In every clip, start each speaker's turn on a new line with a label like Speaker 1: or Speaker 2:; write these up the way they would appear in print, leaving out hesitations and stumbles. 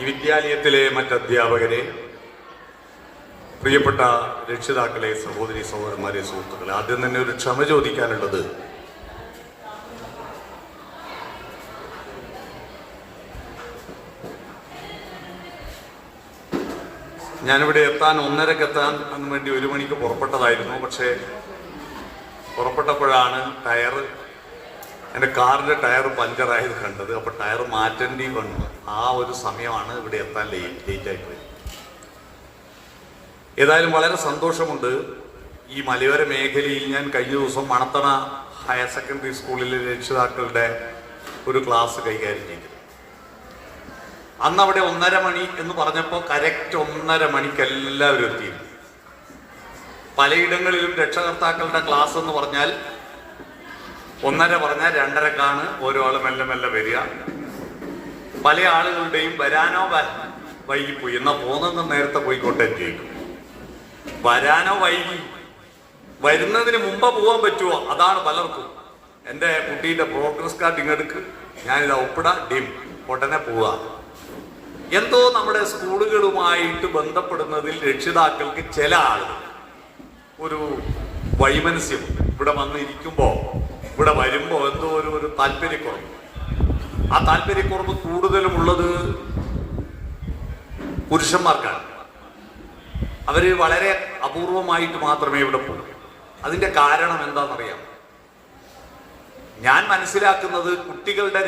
Speaker 1: ഈ വിദ്യാലയത്തിലെ മറ്റധ്യാപകരെ, പ്രിയപ്പെട്ട രക്ഷിതാക്കളെ, സഹോദരി സഹോദരന്മാരെ, സുഹൃത്തുക്കളെ, ആദ്യം തന്നെ ഒരു ക്ഷമ ചോദിക്കാനുള്ളത്, ഞാനിവിടെ എത്താൻ 1:30 എത്താൻ വേണ്ടി 1 മണിക്ക് പുറപ്പെട്ടതായിരുന്നു. പക്ഷേ പുറപ്പെട്ടപ്പോഴാണ് എൻ്റെ കാറിൻ്റെ ടയർ പഞ്ചറായത് കണ്ടത്. അപ്പോൾ ടയർ മാറ്റേണ്ടി വന്നു. ആ ഒരു സമയമാണ് ഇവിടെ എത്താൻ ലേറ്റായിപ്പോയി. ഏതായാലും വളരെ സന്തോഷമുണ്ട്. ഈ മലയോര മേഖലയിൽ ഞാൻ കഴിഞ്ഞ ദിവസം മണത്തണ ഹയർ സെക്കൻഡറി സ്കൂളിലെ രക്ഷിതാക്കളുടെ ഒരു ക്ലാസ് കൈകാര്യം ചെയ്തു. അന്ന് അവിടെ 1:30 മണി എന്ന് പറഞ്ഞപ്പോൾ കറക്റ്റ് 1:30 മണിക്ക് എല്ലാവരും എത്തിയിരുന്നു. പലയിടങ്ങളിലും രക്ഷകർത്താക്കളുടെ ക്ലാസ് എന്ന് പറഞ്ഞാൽ 1:30 പറഞ്ഞാൽ 2:30ക്കാണ് ഓരോ ആളും മെല്ലെ മെല്ലെ വരിക. പല ആളുകളുടെയും വരാനോ വൈകിപ്പോയി, എന്നാൽ പോകുന്നത് നേരത്തെ പോയിക്കോട്ടെ ചെയ്യും. വരാനോ വൈകി വരുന്നതിന് മുമ്പ് പോകാൻ പറ്റുമോ, അതാണ് പലർക്കും. എൻ്റെ കുട്ടീൻ്റെ പ്രോഗ്രസ് കാർഡ് ഇങ്ങെടുക്ക്, ഞാനിത് ഒപ്പിട ഡിം ഉടനെ പോവുക. എന്തോ നമ്മുടെ സ്കൂളുകളുമായിട്ട് ബന്ധപ്പെടുന്നതിൽ രക്ഷിതാക്കൾക്ക് ചില ആളുകൾ ഒരു വൈമനസ്യം, ഇവിടെ വന്നിരിക്കുമ്പോൾ ഇവിടെ വരുമ്പോൾ എന്തോ ഒരു താല്പര്യക്കുറവ്. ആ താല്പര്യക്കുറവ് കൂടുതലുമുള്ളത് പുരുഷന്മാർക്കാണ്. അവർ വളരെ അപൂർവമായിട്ട് മാത്രമേ ഇവിടെ പോകും. അതിൻ്റെ കാരണം എന്താണെന്നറിയാം. ഞാൻ മനസ്സിലാക്കുന്നത് കുട്ടികളുടെ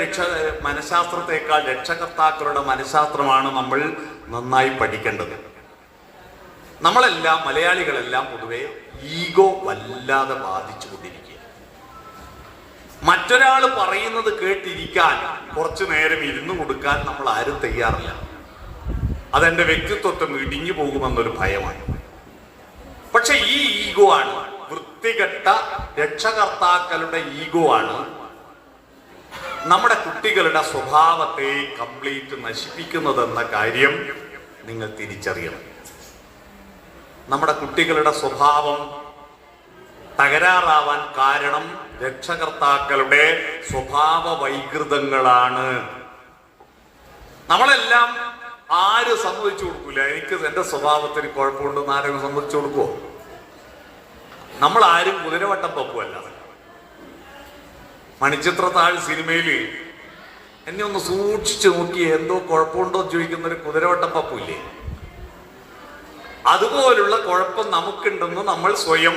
Speaker 1: മനഃശാസ്ത്രത്തെക്കാൾ രക്ഷകർത്താക്കളുടെ മനഃശാസ്ത്രമാണ് നമ്മൾ നന്നായി പഠിക്കേണ്ടത്. നമ്മളെല്ലാം, മലയാളികളെല്ലാം പൊതുവെ ഈഗോ വല്ലാതെ ബാധിച്ചു കൊണ്ടിരിക്കുക. മറ്റൊരാൾ പറയുന്നത് കേട്ടിരിക്കാൻ കുറച്ചു നേരം ഇരുന്നു കൊടുക്കാൻ നമ്മൾ ആരും തയ്യാറില്ല. അതെന്റെ വ്യക്തിത്വത്തെ ഇടിഞ്ഞു പോകുമെന്നൊരു ഭയമാണ്. പക്ഷെ ഈ ഈഗോ ആണ്, വൃത്തികെട്ട രക്ഷകർത്താക്കളുടെ ഈഗോ ആണ് നമ്മുടെ കുട്ടികളുടെ സ്വഭാവത്തെ കംപ്ലീറ്റ് നശിപ്പിക്കുന്നതെന്ന കാര്യം നിങ്ങൾ തിരിച്ചറിയണം. നമ്മുടെ കുട്ടികളുടെ സ്വഭാവം തകരാറാവാൻ കാരണം രക്ഷകർത്താക്കളുടെ സ്വഭാവ വൈകൃതങ്ങളാണ്. നമ്മളെല്ലാം ആരും സമ്മതിച്ചു കൊടുക്കൂല. എനിക്ക് എൻ്റെ സ്വഭാവത്തിന് കുഴപ്പമുണ്ടെന്ന് ആരെങ്കിലും സമ്മതിച്ചു കൊടുക്കുമോ? നമ്മൾ ആരും കുതിരവട്ടം പപ്പുമല്ല. മണിച്ചിത്രത്താഴ് സിനിമയിൽ എന്നെ ഒന്ന് സൂക്ഷിച്ചു നോക്കി എന്തോ കുഴപ്പമുണ്ടോ ചോദിക്കുന്നൊരു കുതിരവട്ടം പപ്പുമില്ലേ? അതുപോലുള്ള കുഴപ്പം നമുക്കുണ്ടെന്ന് നമ്മൾ സ്വയം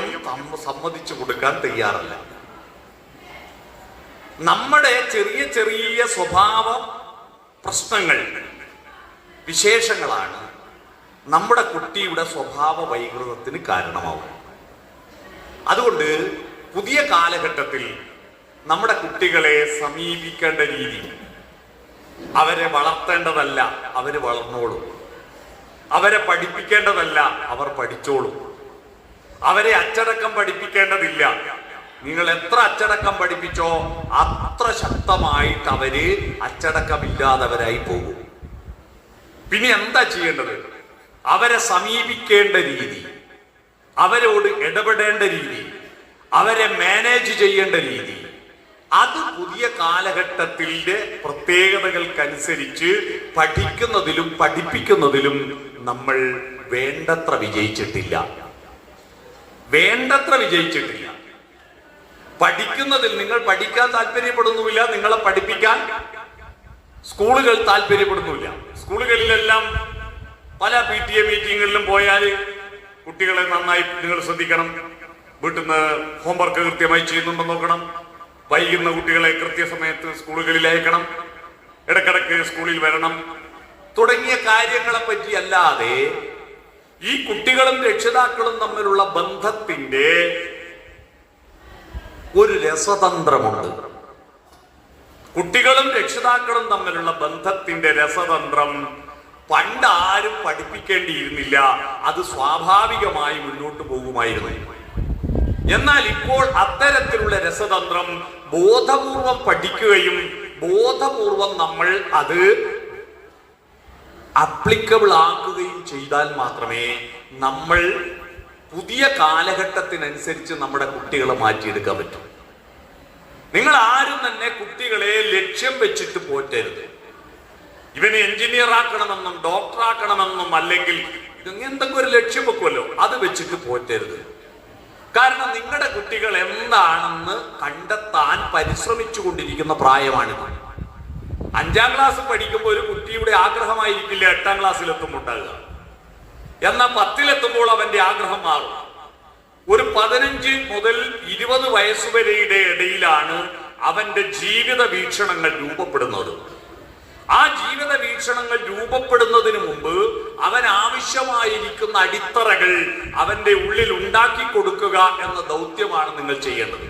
Speaker 1: സമ്മതിച്ചു കൊടുക്കാൻ തയ്യാറല്ല. നമ്മുടെ ചെറിയ ചെറിയ സ്വഭാവ പ്രശ്നങ്ങൾ, വിശേഷങ്ങളാണ് നമ്മുടെ കുട്ടിയുടെ സ്വഭാവ വൈകൃതത്തിന് കാരണമാവും. അതുകൊണ്ട് പുതിയ കാലഘട്ടത്തിൽ നമ്മുടെ കുട്ടികളെ സമീപിക്കേണ്ട രീതി, അവരെ വളർത്തേണ്ടതല്ല, അവര് വളർന്നോളും. അവരെ പഠിപ്പിക്കേണ്ടതല്ല, അവർ പഠിച്ചോളും. അവരെ അച്ചടക്കം പഠിപ്പിക്കേണ്ടതില്ല. നിങ്ങൾ എത്ര അച്ചടക്കം പഠിപ്പിച്ചോ അത്ര ശക്തമായിട്ട് അവര് അച്ചടക്കമില്ലാത്തവരായി പോകും. പിന്നെ എന്താ ചെയ്യേണ്ടത്? അവരെ സമീപിക്കേണ്ട രീതി, അവരോട് ഇടപെടേണ്ട രീതി, അവരെ മാനേജ് ചെയ്യേണ്ട രീതി, അത് പുതിയ കാലഘട്ടത്തിന്റെ പ്രത്യേകതകൾക്കനുസരിച്ച് പഠിക്കുന്നതിലും പഠിപ്പിക്കുന്നതിലും നമ്മൾ വേണ്ടത്ര വിജയിച്ചിട്ടില്ല. പഠിക്കുന്നതിൽ നിങ്ങൾ പഠിക്കാൻ താല്പര്യപ്പെടുന്നുമില്ല, നിങ്ങളെ പഠിപ്പിക്കാൻ സ്കൂളുകൾ താല്പര്യപ്പെടുന്നില്ല. സ്കൂളുകളിലെല്ലാം പല PTA മീറ്റിങ്ങുകളിലും പോയാൽ കുട്ടികളെ നന്നായി നിങ്ങൾ ശ്രദ്ധിക്കണം. വീട്ടിൽ നിന്ന് ഹോംവർക്ക് കൃത്യമായി ചെയ്യുന്നുണ്ടെന്ന് നോക്കണം. വൈകുന്ന കുട്ടികളെ കൃത്യസമയത്ത് സ്കൂളുകളിൽ അയക്കണം. ഇടക്കിടക്ക് സ്കൂളിൽ വരണം. തുടങ്ങിയ കാര്യങ്ങളെ പറ്റി അല്ലാതെ ഈ കുട്ടികളും രക്ഷിതാക്കളും തമ്മിലുള്ള ബന്ധത്തിന്റെ ഒരു രസതന്ത്രമുണ്ട്. കുട്ടികളും രക്ഷിതാക്കളും തമ്മിലുള്ള ബന്ധത്തിന്റെ രസതന്ത്രം പണ്ട് ആരും പഠിപ്പിക്കേണ്ടിയിരുന്നില്ല. അത് സ്വാഭാവികമായി മുന്നോട്ട് പോകുമായിരുന്നു. എന്നാൽ ഇപ്പോൾ അത്തരത്തിലുള്ള രസതന്ത്രം ബോധപൂർവം പഠിക്കുകയും ബോധപൂർവം നമ്മൾ അത് അപ്ലിക്കബിൾ ആക്കുകയും ചെയ്താൽ മാത്രമേ നമ്മൾ പുതിയ കാലഘട്ടത്തിനനുസരിച്ച് നമ്മുടെ കുട്ടികളെ മാറ്റിയെടുക്കാൻ പറ്റൂ. നിങ്ങൾ ആരും തന്നെ കുട്ടികളെ ലക്ഷ്യം വെച്ചിട്ട് പോറ്റരുത്. ഇവനെ എഞ്ചിനീയർ ആക്കണമെന്നും ഡോക്ടർ ആക്കണമെന്നും അല്ലെങ്കിൽ എന്തെങ്കിലും ഒരു ലക്ഷ്യം വെക്കുമല്ലോ, അത് വെച്ചിട്ട് പോറ്റരുത്. കാരണം നിങ്ങളുടെ കുട്ടികൾ എന്താണെന്ന് കണ്ടെത്താൻ പരിശ്രമിച്ചു കൊണ്ടിരിക്കുന്ന പ്രായമാണിത്. 5ാം ക്ലാസ് പഠിക്കുമ്പോൾ ഒരു കുട്ടിയുടെ ആഗ്രഹമായിരിക്കില്ല 8ാം ക്ലാസ്സിലെത്തുമ്പോൾ ഉണ്ടാകുക. എന്നാൽ 10ലെത്തുമ്പോൾ അവന്റെ ആഗ്രഹം മാറും. ഒരു 15 മുതൽ 20 വയസ്സുവരെയുടെ ഇടയിലാണ് അവന്റെ ജീവിത വീക്ഷണങ്ങൾ രൂപപ്പെടുന്നത്. ആ ജീവിത വീക്ഷണങ്ങൾ രൂപപ്പെടുന്നതിന് മുമ്പ് അവൻ ആവശ്യമായിരിക്കുന്ന അടിത്തറകൾ അവന്റെ ഉള്ളിൽ ഉണ്ടാക്കി കൊടുക്കുക എന്ന ദൗത്യമാണ് നിങ്ങൾ ചെയ്യേണ്ടത്.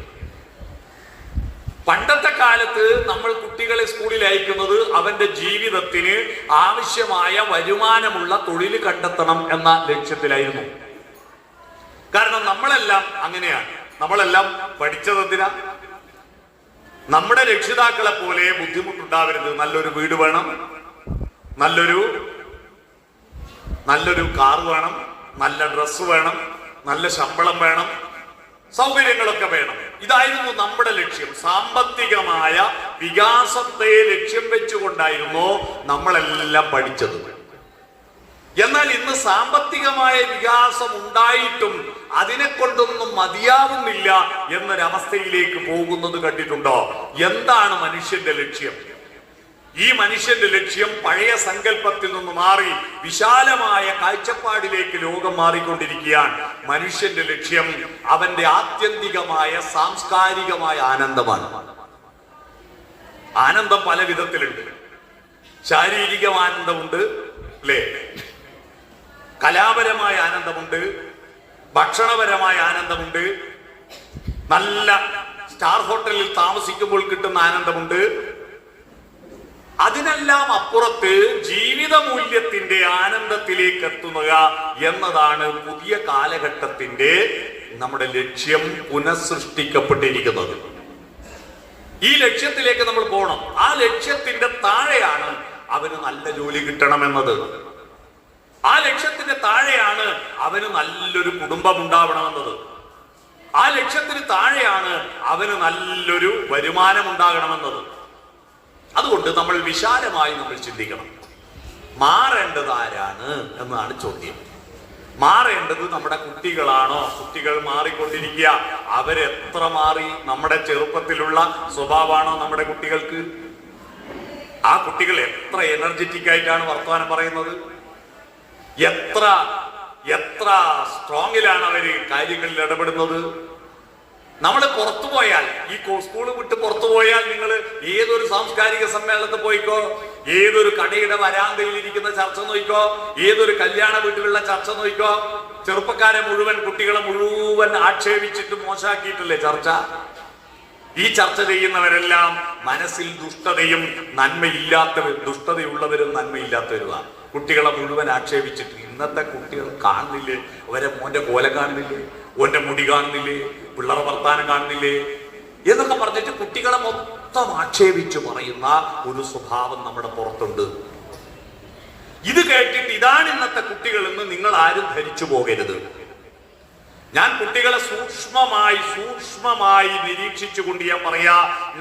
Speaker 1: പണ്ടത്തെ കാലത്ത് നമ്മൾ കുട്ടികളെ സ്കൂളിൽ അയക്കുന്നത് അവന്റെ ജീവിതത്തിന് ആവശ്യമായ വരുമാനമുള്ള തൊഴിൽ കണ്ടെത്തണം എന്ന ലക്ഷ്യത്തിലായിരുന്നു. കാരണം നമ്മളെല്ലാം അങ്ങനെയാണ്. നമ്മളെല്ലാം പഠിച്ചതെന്തിനാ? നമ്മുടെ രക്ഷിതാക്കളെ പോലെ ബുദ്ധിമുട്ടുണ്ടാവരുത്, നല്ലൊരു വീട് വേണം, നല്ലൊരു കാർ വേണം, നല്ല ഡ്രസ്സ് വേണം, നല്ല ശമ്പളം വേണം, സൗകര്യങ്ങളൊക്കെ വേണം. ഇതായിരുന്നു നമ്മുടെ ലക്ഷ്യം. സാമ്പത്തികമായ വികാസത്തെ ലക്ഷ്യം വെച്ചുകൊണ്ടായിരുന്നു നമ്മളെല്ലാം പഠിച്ചത്. എന്നാൽ ഇന്ന് സാമ്പത്തികമായ വികാസം ഉണ്ടായിട്ടും അതിനെ കൊണ്ടൊന്നും മതിയാവുന്നില്ല എന്നൊരവസ്ഥയിലേക്ക് പോകുന്നത് കണ്ടിട്ടുണ്ടോ? എന്താണ് മനുഷ്യന്റെ ലക്ഷ്യം? ഈ മനുഷ്യന്റെ ലക്ഷ്യം പഴയ സങ്കല്പത്തിൽ നിന്ന് മാറി വിശാലമായ കാഴ്ചപ്പാടിലേക്ക് ലോകം മാറിക്കൊണ്ടിരിക്കുകയാണ്. മനുഷ്യന്റെ ലക്ഷ്യം അവന്റെ ആത്യന്തികമായ സാംസ്കാരികമായ ആനന്ദമാണ്. ആനന്ദം പല വിധത്തിലുണ്ട്. ശാരീരിക ആനന്ദമുണ്ട്, അല്ലേ? കലാപരമായ ആനന്ദമുണ്ട്, ഭക്ഷണപരമായ ആനന്ദമുണ്ട്, നല്ല സ്റ്റാർ ഹോട്ടലിൽ താമസിക്കുമ്പോൾ കിട്ടുന്ന ആനന്ദമുണ്ട്. അതിനെല്ലാം അപ്പുറത്ത് ജീവിത മൂല്യത്തിന്റെ ആനന്ദത്തിലേക്ക് എത്തുക എന്നതാണ് പുതിയ കാലഘട്ടത്തിന്റെ നമ്മുടെ ലക്ഷ്യം പുനഃസൃഷ്ടിക്കപ്പെട്ടിരിക്കുന്നത്. ഈ ലക്ഷ്യത്തിലേക്ക് നമ്മൾ പോകണം. ആ ലക്ഷ്യത്തിന്റെ താഴെയാണ് അവന് നല്ല ജോലി കിട്ടണമെന്നത്. ആ ലക്ഷ്യത്തിന്റെ താഴെയാണ് അവന് നല്ലൊരു കുടുംബം ഉണ്ടാവണമെന്നത്. ആ ലക്ഷ്യത്തിന് താഴെയാണ് അവന് നല്ലൊരു വരുമാനം ഉണ്ടാകണമെന്നത്. അതുകൊണ്ട് നമ്മൾ വിശാലമായി നമ്മൾ ചിന്തിക്കണം. മാറേണ്ടത് ആരാണ് എന്നാണ് ചോദ്യം. മാറേണ്ടത് നമ്മുടെ കുട്ടികളാണോ? കുട്ടികൾ മാറിക്കൊണ്ടിരിക്കുക. അവരെത്ര മാറി? നമ്മുടെ ചെറുപ്പത്തിലുള്ള സ്വഭാവമാണോ നമ്മുടെ കുട്ടികൾക്ക്? ആ കുട്ടികൾ എത്ര എനർജറ്റിക് ആയിട്ടാണ് വർത്തമാനം പറയുന്നത്? എത്ര സ്ട്രോങ്ങിലാണ് അവര് കാര്യങ്ങളിൽ ഇടപെടുന്നത്? നമ്മൾ പുറത്തു പോയാൽ, ഈ സ്കൂൾ വിട്ട് പുറത്തു പോയാൽ, നിങ്ങൾ ഏതൊരു സാംസ്കാരിക സമ്മേളനത്തിൽ പോയിക്കോ, ഏതൊരു കടയുടെ വരാന്തയിൽ ഇരിക്കുന്ന ചർച്ച നോക്കിക്കോ, ഏതൊരു കല്യാണ വീട്ടിലുള്ള ചർച്ച നോക്കിക്കോ, ചെറുപ്പക്കാരെ മുഴുവൻ, കുട്ടികളെ മുഴുവൻ ആക്ഷേപിച്ചിട്ട് മോശമാക്കിയിട്ടില്ലേ ചർച്ച? ഈ ചർച്ച ചെയ്യുന്നവരെല്ലാം മനസ്സിൽ ദുഷ്ടതയും ദുഷ്ടതയുള്ളവരും നന്മയില്ലാത്തവരുമാണ്. കുട്ടികളെ മുഴുവൻ ആക്ഷേപിച്ചിട്ട്. ഇന്നത്തെ കുട്ടികൾ കാണുന്നില്ലേ? അവരെ മോന്റെ കോല കാണുന്നില്ലേ? ഓന്റെ മുടി കാണുന്നില്ലേ? പിള്ളേരെ വർത്താനം കാണുന്നില്ലേ? എന്നൊക്കെ പറഞ്ഞിട്ട് കുട്ടികളെ മൊത്തം ആക്ഷേപിച്ചു പറയുന്ന ഒരു സ്വഭാവം നമ്മുടെ പുറത്തുണ്ട്. ഇത് കേട്ടിട്ട് ഇതാണ് ഇന്നത്തെ കുട്ടികൾ എന്ന് നിങ്ങൾ ആരും ധരിച്ചു പോകരുത്. ഞാൻ കുട്ടികളെ സൂക്ഷ്മമായി നിരീക്ഷിച്ചുകൊണ്ട് ഞാൻ പറയാ,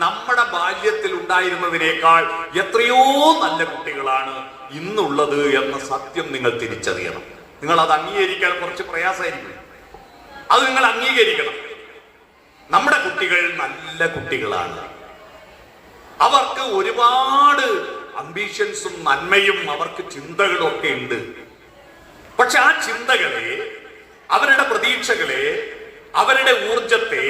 Speaker 1: നമ്മുടെ ബാല്യത്തിൽ ഉണ്ടായിരുന്നതിനേക്കാൾ എത്രയോ നല്ല കുട്ടികളാണ് ഇന്നുള്ളത് എന്ന സത്യം നിങ്ങൾ തിരിച്ചറിയണം. നിങ്ങൾ അത് അംഗീകരിക്കാൻ കുറച്ച് പ്രയാസമായിരിക്കും. അത് നിങ്ങൾ അംഗീകരിക്കണം. നമ്മുടെ കുട്ടികൾ നല്ല കുട്ടികളാണ്. അവർക്ക് ഒരുപാട് അംബീഷൻസും നന്മയും അവർക്ക് ചിന്തകളും ഒക്കെ ഉണ്ട്. പക്ഷെ ആ ചിന്തകളെ, അവരുടെ പ്രതീക്ഷകളെ, അവരുടെ ഊർജത്തെ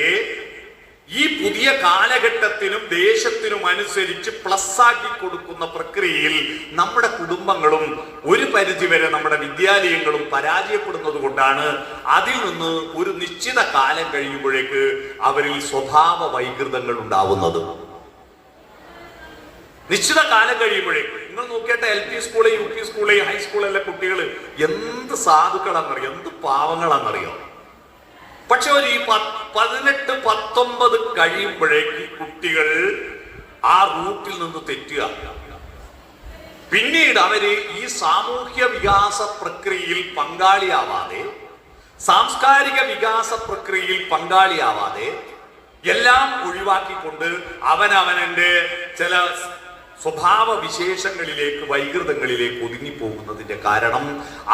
Speaker 1: ഈ പുതിയ കാലഘട്ടത്തിനും ദേശത്തിനും അനുസരിച്ച് പ്ലസ് ആക്കി കൊടുക്കുന്ന പ്രക്രിയയിൽ നമ്മുടെ കുടുംബങ്ങളും ഒരു പരിധിവരെ നമ്മുടെ വിദ്യാലയങ്ങളും പരാജയപ്പെടുന്നത് കൊണ്ടാണ് അതിൽ നിന്ന് ഒരു നിശ്ചിത കാലം കഴിയുമ്പോഴേക്ക് അവരിൽ സ്വഭാവ വൈകൃതങ്ങൾ ഉണ്ടാവുന്നത്. നിശ്ചിത കാലം കഴിയുമ്പോഴേക്ക് നിങ്ങൾ നോക്കിയിട്ട് LP സ്കൂള്, UP സ്കൂള്, ഹൈസ്കൂളിലെ കുട്ടികൾ എന്ത് സാധുക്കളാണെന്നറിയോ, എന്ത് പാവങ്ങളാണെന്നറിയോ. പക്ഷെ ഒരു 18-19 കഴിയുമ്പോഴേക്ക് കുട്ടികൾ ആ റൂട്ടിൽ നിന്ന് തെറ്റുക. പിന്നീട് അവര് ഈ സാമൂഹ്യ വികാസ പ്രക്രിയയിൽ പങ്കാളിയാവാതെ, സാംസ്കാരിക വികാസ പ്രക്രിയയിൽ പങ്കാളിയാവാതെ എല്ലാം ഒഴിവാക്കിക്കൊണ്ട് അവനവന്റെ ചില സ്വഭാവ വിശേഷങ്ങളിലേക്ക്, വൈകൃതങ്ങളിലേക്ക് ഒതുങ്ങിപ്പോകുന്നതിന്റെ കാരണം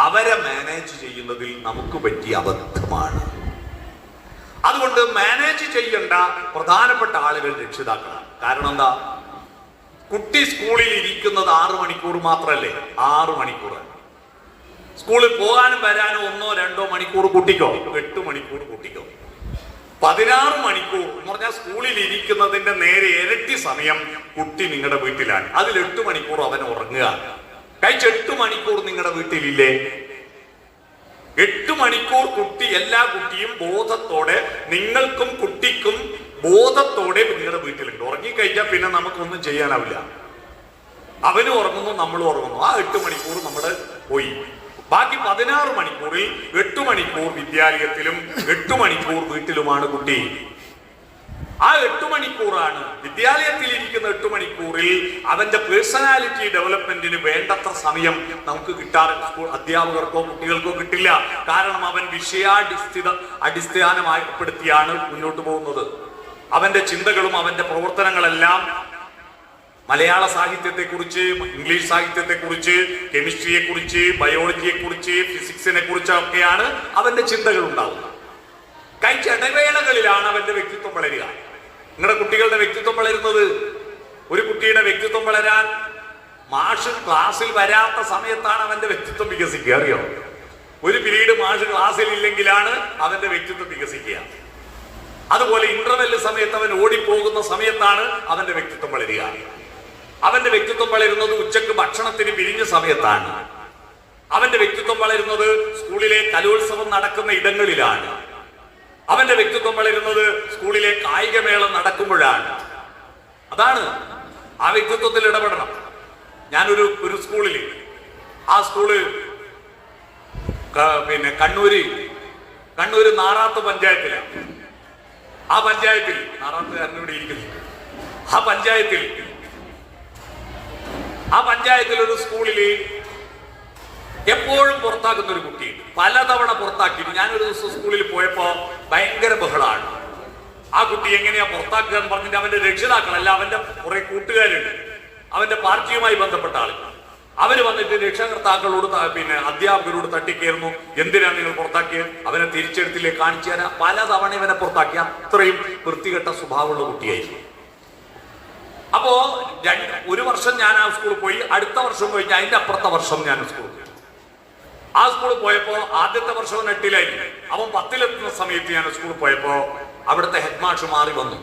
Speaker 1: അവരെ മാനേജ് ചെയ്യുന്നതിൽ നമുക്ക് പറ്റിയ അബദ്ധമാണ്. അതുകൊണ്ട് മാനേജ് ചെയ്യേണ്ട പ്രധാനപ്പെട്ട ആളുകൾ രക്ഷിതാക്കളാണ്. കാരണം എന്താ? കുട്ടി സ്കൂളിൽ ഇരിക്കുന്നത് 6 മണിക്കൂർ മാത്രല്ലേ? 6 മണിക്കൂർ. സ്കൂളിൽ പോകാനും വരാനും 1-2 മണിക്കൂർ കൂട്ടിക്കോ, 8 മണിക്കൂർ കൂട്ടിക്കോ. 16 മണിക്കൂർ എന്ന് പറഞ്ഞാൽ സ്കൂളിൽ ഇരിക്കുന്നതിന്റെ നേരെ ഇരട്ടി സമയം കുട്ടി നിങ്ങളുടെ വീട്ടിലാണ്. അതിൽ 8 മണിക്കൂർ അവൻ ഉറങ്ങുക. കഴിച്ച് 8 മണിക്കൂർ നിങ്ങളുടെ വീട്ടിലില്ലേ? 8 മണിക്കൂർ കുട്ടി, എല്ലാ കുട്ടിയും ബോധത്തോടെ, നിങ്ങൾക്കും കുട്ടിക്കും ബോധത്തോടെ നിങ്ങളുടെ വീട്ടിലുണ്ട്. ഉറങ്ങിക്കഴിഞ്ഞാൽ പിന്നെ നമുക്കൊന്നും ചെയ്യാനാവില്ല. അവനും ഉറങ്ങുന്നു, നമ്മളും ഉറങ്ങുന്നു. ആ 8 മണിക്കൂർ നമ്മൾ പോയി. ബാക്കി 16 മണിക്കൂറിൽ 8 മണിക്കൂർ വിദ്യാലയത്തിലും 8 മണിക്കൂർ വീട്ടിലുമാണ് കുട്ടി. ആ 8 മണിക്കൂറാണ് വിദ്യാലയത്തിൽ ഇരിക്കുന്ന 8 മണിക്കൂറിൽ അവന്റെ പേഴ്സണാലിറ്റി ഡെവലപ്മെന്റിന് വേണ്ടത്ര സമയം നമുക്ക് കിട്ടാറ് സ്കൂൾ അധ്യാപകർക്കോ കുട്ടികൾക്കോ കിട്ടില്ല. കാരണം അവൻ അടിസ്ഥാനപ്പെടുത്തിയാണ് മുന്നോട്ട് പോകുന്നത്. അവന്റെ ചിന്തകളും അവന്റെ പ്രവർത്തനങ്ങളെല്ലാം മലയാള സാഹിത്യത്തെക്കുറിച്ച്, ഇംഗ്ലീഷ് സാഹിത്യത്തെക്കുറിച്ച്, കെമിസ്ട്രിയെക്കുറിച്ച്, ബയോളജിയെക്കുറിച്ച്, ഫിസിക്സിനെ കുറിച്ചൊക്കെയാണ് അവന്റെ ചിന്തകൾ ഉണ്ടാവുന്നത്. കഴിച്ച ഇടവേളകളിലാണ് അവന്റെ വ്യക്തിത്വം വളരുക. നിങ്ങളുടെ കുട്ടികളുടെ വ്യക്തിത്വം വളരുന്നത്, ഒരു കുട്ടിയുടെ വ്യക്തിത്വം വളരാൻ മാഷ് ക്ലാസ്സിൽ വരാത്ത സമയത്താണ് അവന്റെ വ്യക്തിത്വം വികസിക്കുക. അറിയോ? ഒരു പീരീഡ് മാഷ് ക്ലാസ്സിൽ ഇല്ലെങ്കിലാണ് അവന്റെ വ്യക്തിത്വം വികസിക്കുക. അതുപോലെ ഇന്റർവെല് സമയത്ത് അവൻ ഓടിപ്പോകുന്ന സമയത്താണ് അവന്റെ വ്യക്തിത്വം വളരുക. അവന്റെ വ്യക്തിത്വം വളരുന്നത് ഉച്ചക്ക് ഭക്ഷണത്തിന് പിരിഞ്ഞ സമയത്താണ്. അവന്റെ വ്യക്തിത്വം വളരുന്നത് സ്കൂളിലെ കലോത്സവം നടക്കുന്ന ഇടങ്ങളിലാണ്. അവന്റെ വ്യക്തിത്വം വളരുന്നത് സ്കൂളിലെ കായികമേള നടക്കുമ്പോഴാണ്. അതാണ് ആ വ്യക്തിത്വത്തിൽ ഇടപെടണം. ഞാനൊരു സ്കൂളിൽ, ആ സ്കൂള് പിന്നെ കണ്ണൂര് നാറാത്ത് പഞ്ചായത്തിലാണ്. ആ പഞ്ചായത്തിൽ, നാറാത്തുകാരനോട് ഇരിക്കുന്നു, ആ പഞ്ചായത്തിൽ ഒരു സ്കൂളില് എപ്പോഴും പുറത്താക്കുന്ന ഒരു കുട്ടിയുണ്ട്. പലതവണ പുറത്താക്കി. ഞാനൊരു ദിവസം സ്കൂളിൽ പോയപ്പോ ഭയങ്കര ബഹളമാണ്. ആ കുട്ടി എങ്ങനെയാ പുറത്താക്കുക എന്ന് പറഞ്ഞിട്ട് അവന്റെ രക്ഷിതാക്കളല്ല, അവന്റെ കുറെ കൂട്ടുകാരുണ്ട്, അവന്റെ പാർട്ടിയുമായി ബന്ധപ്പെട്ട ആളുകൾ. അവര് വന്നിട്ട് രക്ഷകർത്താക്കളോട്, പിന്നെ അധ്യാപകരോട് തട്ടിക്കയറുന്നു. എന്തിനാണ് നിങ്ങൾ പുറത്താക്കിയത്? അവനെ തിരിച്ചെടുത്തില്ലേ, കാണിച്ചു തരാൻ. പലതവണ ഇവനെ പുറത്താക്കി. അത്രയും വൃത്തികെട്ട സ്വഭാവമുള്ള കുട്ടിയായിരുന്നു. അപ്പോ ഒരു വർഷം ഞാൻ ആ സ്കൂളിൽ പോയി. അടുത്ത വർഷം പോയി, അതിന്റെ അപ്പുറത്തെ വർഷം ഞാൻ സ്കൂളിൽ പോയി. ആ സ്കൂളിൽ പോയപ്പോ ആദ്യത്തെ വർഷം 8-ലായിരുന്നു. അവൻ 10-ലെത്തുന്ന സമയത്ത് ഞാൻ സ്കൂളിൽ പോയപ്പോ അവിടുത്തെ ഹെഡ് മാഷ് മാറി വന്നു.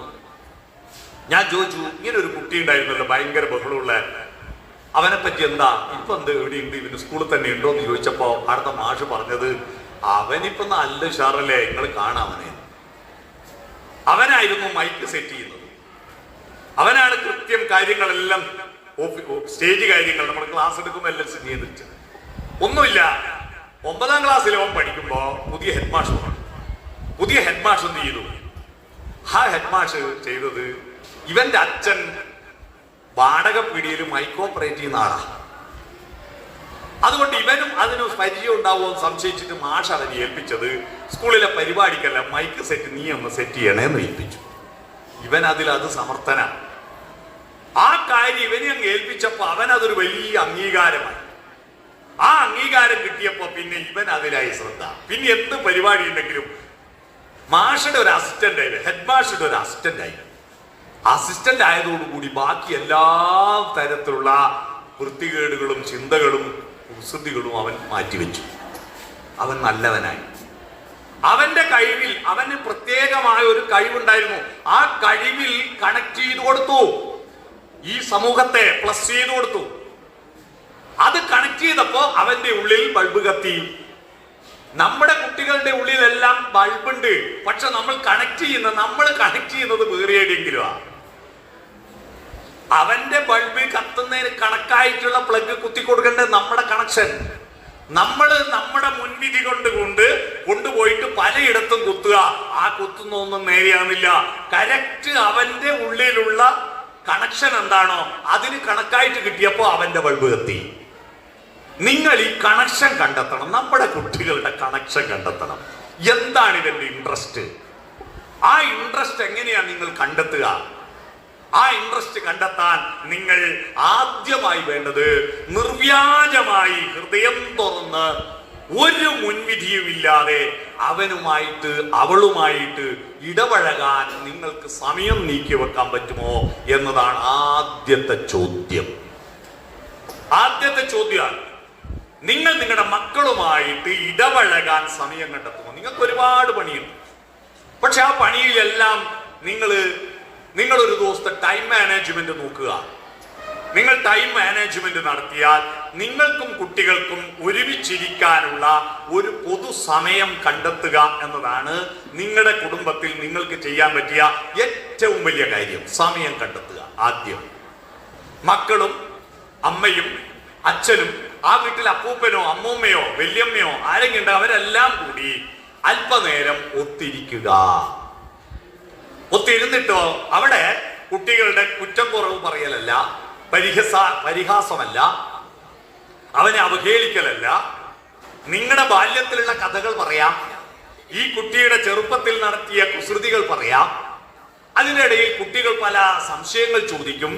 Speaker 1: ഞാൻ ചോദിച്ചു, ഇങ്ങനെ ഒരു കുട്ടി ഉണ്ടായിരുന്നല്ലോ, ഭയങ്കര ബഹളമുള്ള, അവനെ പറ്റി എന്താ, ഇപ്പൊ എന്ത്, എവിടെയുണ്ട്, ഇവന് സ്കൂളിൽ തന്നെ ഉണ്ടോ എന്ന് ചോദിച്ചപ്പോ അടുത്ത മാഷ് പറഞ്ഞത്, അവനിപ്പോ നല്ല ഉഷാറല്ലേ, നിങ്ങൾ കാണാവനെ. അവനായിരുന്നു മൈക്ക് സെറ്റ് ചെയ്യുന്നത്. അവനാണ് കൃത്യം കാര്യങ്ങളെല്ലാം, സ്റ്റേജ് കാര്യങ്ങൾ നമ്മൾ ക്ലാസ് എടുക്കുമ്പോൾ എല്ലാം നിയന്ത്രിച്ചത്. ഒന്നുമില്ല. 9ാം ക്ലാസ്സിൽ അവൻ പഠിക്കുമ്പോ പുതിയ ഹെഡ് മാഷ് എന്ത് ചെയ്തു? ആ ഹെഡ് മാഷ് ചെയ്തത്, ഇവന്റെ അച്ഛൻ വാടക പീടികയിൽ മൈക്ക് ഓപ്പറേറ്റ് ചെയ്യുന്ന ആളാ. അതുകൊണ്ട് ഇവനും അതിന് പരിചയം ഉണ്ടാവുമോ സംശയിച്ചിട്ട് മാഷ് അവനെ ഏൽപ്പിച്ചത്, സ്കൂളിലെ പരിപാടിക്കല്ല, മൈക്ക് സെറ്റ് നീ ഒന്ന് സെറ്റ് ചെയ്യണേന്ന് ഏൽപ്പിച്ചു. ഇവൻ അത് സമർത്ഥനാണ്. ആ കാര്യം ഇവനെ അങ്ങ് ഏൽപ്പിച്ചപ്പോ അവൻ അതൊരു വലിയ അംഗീകാരമായി. ആ അംഗീകാരം കിട്ടിയപ്പോ പിന്നെ ഇവൻ അതിലായി ശ്രദ്ധ. പിന്നെ എന്ത് പരിപാടി ഉണ്ടെങ്കിലും മാഷയുടെ ഒരു അസിസ്റ്റന്റ് ആയി, ഹെഡ് മാഷയുടെ ഒരു അസിസ്റ്റന്റ് ആയി. അസിസ്റ്റന്റ് ആയതോടുകൂടി ബാക്കി എല്ലാ തരത്തിലുള്ള വൃത്തികേടുകളും ചിന്തകളും കുസൃതികളും അവൻ മാറ്റിവെച്ചു. അവൻ നല്ലവനായി. അവന്റെ കഴിവിൽ, അവന് പ്രത്യേകമായ ഒരു കഴിവുണ്ടായിരുന്നു. ആ കഴിവിൽ കണക്ട് ചെയ്തു കൊടുത്തു, ഈ സമൂഹത്തെ പ്ലസ് ചെയ്തു കൊടുത്തു. അത് കണക്ട് ചെയ്തപ്പോ അവന്റെ ഉള്ളിൽ ബൾബ് കത്തി. നമ്മുടെ കുട്ടികളുടെ ഉള്ളിലെല്ലാം ബൾബുണ്ട്, പക്ഷെ നമ്മൾ കണക്ട് ചെയ്യുന്നത് വേറെ എവിടെയെങ്കിലും. അവന്റെ ബൾബ് കത്തുന്നതിന് കണക്കായിട്ടുള്ള പ്ലഗ് കുത്തി കൊടുക്കേണ്ടത് നമ്മുടെ കണക്ഷൻ. നമ്മുടെ മുൻവിധി കൊണ്ടുപോയിട്ട് പലയിടത്തും കുത്തുക. ആ കുത്തുന്നൊന്നും നേരെയാവുന്നില്ല. കറക്റ്റ് അവന്റെ ഉള്ളിലുള്ള കണക്ഷൻ എന്താണോ അതിന് കണക്കായിട്ട് കിട്ടിയപ്പോ അവന്റെ ബൾബ് കത്തി. നിങ്ങൾ ഈ കണക്ഷൻ കണ്ടെത്തണം. നമ്മുടെ കുട്ടികളുടെ കണക്ഷൻ കണ്ടെത്തണം. എന്താണ് ഇവന്റെ ഇൻട്രസ്റ്റ്? ആ ഇൻട്രസ്റ്റ് എങ്ങനെയാണ് നിങ്ങൾ കണ്ടെത്തുക? ആ ഇൻട്രസ്റ്റ് കണ്ടെത്താൻ നിങ്ങൾ ആദ്യമായി വേണ്ടത് നിർവ്യാജമായി ഹൃദയം തുറന്ന് ഒരു മുൻവിധിയുമില്ലാതെ അവനുമായിട്ട് അവളുമായിട്ട് ഇടപഴകാൻ നിങ്ങൾക്ക് സമയം നീക്കി വെക്കാൻ പറ്റുമോ എന്നതാണ് ആദ്യത്തെ ചോദ്യം. ആദ്യത്തെ ചോദ്യമാണ്, നിങ്ങൾ നിങ്ങളുടെ മക്കളുമായിട്ട് ഇടപഴകാൻ സമയം കണ്ടെത്തുമോ? നിങ്ങൾക്ക് ഒരുപാട് പണിയുണ്ട്. പക്ഷെ ആ പണിയിലെല്ലാം നിങ്ങളൊരു ദിവസത്തെ ടൈം മാനേജ്മെന്റ് നോക്കുക. നിങ്ങൾ ടൈം മാനേജ്മെന്റ് നടത്തിയാൽ നിങ്ങൾക്കും കുട്ടികൾക്കും ഒരുമിച്ചിരിക്കാനുള്ള ഒരു പൊതു സമയം കണ്ടെത്തുക എന്നതാണ് നിങ്ങളുടെ കുടുംബത്തിൽ നിങ്ങൾക്ക് ചെയ്യാൻ പറ്റിയ ഏറ്റവും വലിയ കാര്യം. സമയം കണ്ടെത്തുക. ആദ്യം മക്കളും അമ്മയും അച്ഛനും ആ വീട്ടിൽ അപ്പൂപ്പനോ അമ്മൂമ്മയോ വല്യമ്മയോ ആരെങ്കിലും ഉണ്ട്, അവരെല്ലാം കൂടി അല്പനേരം ഒത്തിരിക്കുക. ഒത്തിരുന്നിട്ടോ അവിടെ കുട്ടികളുടെ കുറ്റം കുറവ് പറയലല്ല, പരിഹാസമല്ല, അവനെ അവഹേളിക്കലല്ല, നിങ്ങളുടെ ബാല്യത്തിലുള്ള കഥകൾ പറയാം, ഈ കുട്ടിയുടെ ചെറുപ്പത്തിൽ നടത്തിയ കുസൃതികൾ പറയാം. അതിനിടയിൽ കുട്ടികൾ പല സംശയങ്ങൾ ചോദിക്കും.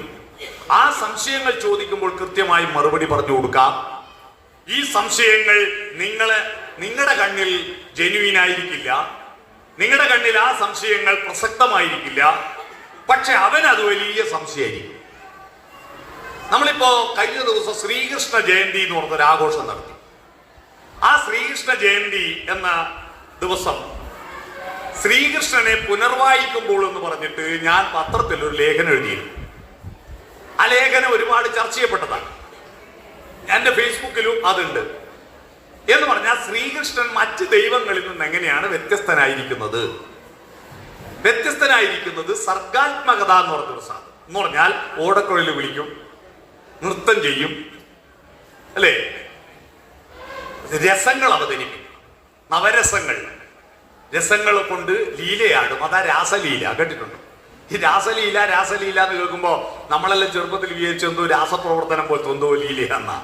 Speaker 1: ആ സംശയങ്ങൾ ചോദിക്കുമ്പോൾ കൃത്യമായി മറുപടി പറഞ്ഞു കൊടുക്കാം. ഈ സംശയങ്ങൾ നിങ്ങളുടെ കണ്ണിൽ ജെന്യുവീൻ ആയിരിക്കില്ല, നിങ്ങളുടെ കണ്ണിൽ ആ സംശയങ്ങൾ പ്രസക്തമായിരിക്കില്ല, പക്ഷെ അവൻ അത് വലിയ സംശയമായിരിക്കും. നമ്മളിപ്പോ കഴിഞ്ഞ ദിവസം ശ്രീകൃഷ്ണ ജയന്തി എന്ന് പറഞ്ഞൊരു ആഘോഷം നടത്തി. ആ ശ്രീകൃഷ്ണ ജയന്തി എന്ന ദിവസം ശ്രീകൃഷ്ണനെ പുനർവായിക്കുമ്പോൾ എന്ന് പറഞ്ഞിട്ട് ഞാൻ പത്രത്തിൽ ഒരു ലേഖനം എഴുതിയിരുന്നു. ആ ലേഖനം ഒരുപാട് ചർച്ച ചെയ്യപ്പെട്ടതാണ്. എന്റെ ഫേസ്ബുക്കിലും അതുണ്ട്. എന്ന് പറഞ്ഞാൽ ശ്രീകൃഷ്ണൻ മറ്റ് ദൈവങ്ങളിൽ നിന്ന് എങ്ങനെയാണ് വ്യത്യസ്തനായിരിക്കുന്നത്? വ്യത്യസ്തനായിരിക്കുന്നത് സർഗാത്മകത എന്ന് പറഞ്ഞൊരു സാധനം. എന്ന് പറഞ്ഞാൽ ഓടക്കുഴൽ വിളിക്കും, നൃത്തം ചെയ്യും, അല്ലേ, രസങ്ങൾ അവതരിപ്പിക്കും, നവരസങ്ങൾ, രസങ്ങൾ കൊണ്ട് ലീലയാടും. അതാ രാസലീല. കേട്ടിട്ടുണ്ട്? ഈ രാസലീല എന്ന് കേൾക്കുമ്പോ നമ്മളെല്ലാം ചെറുപ്പത്തിൽ വിചാരിച്ചു എന്തോ രാസപ്രവർത്തനം പോലത്തെ എന്തോ ലീലയാന്നാ.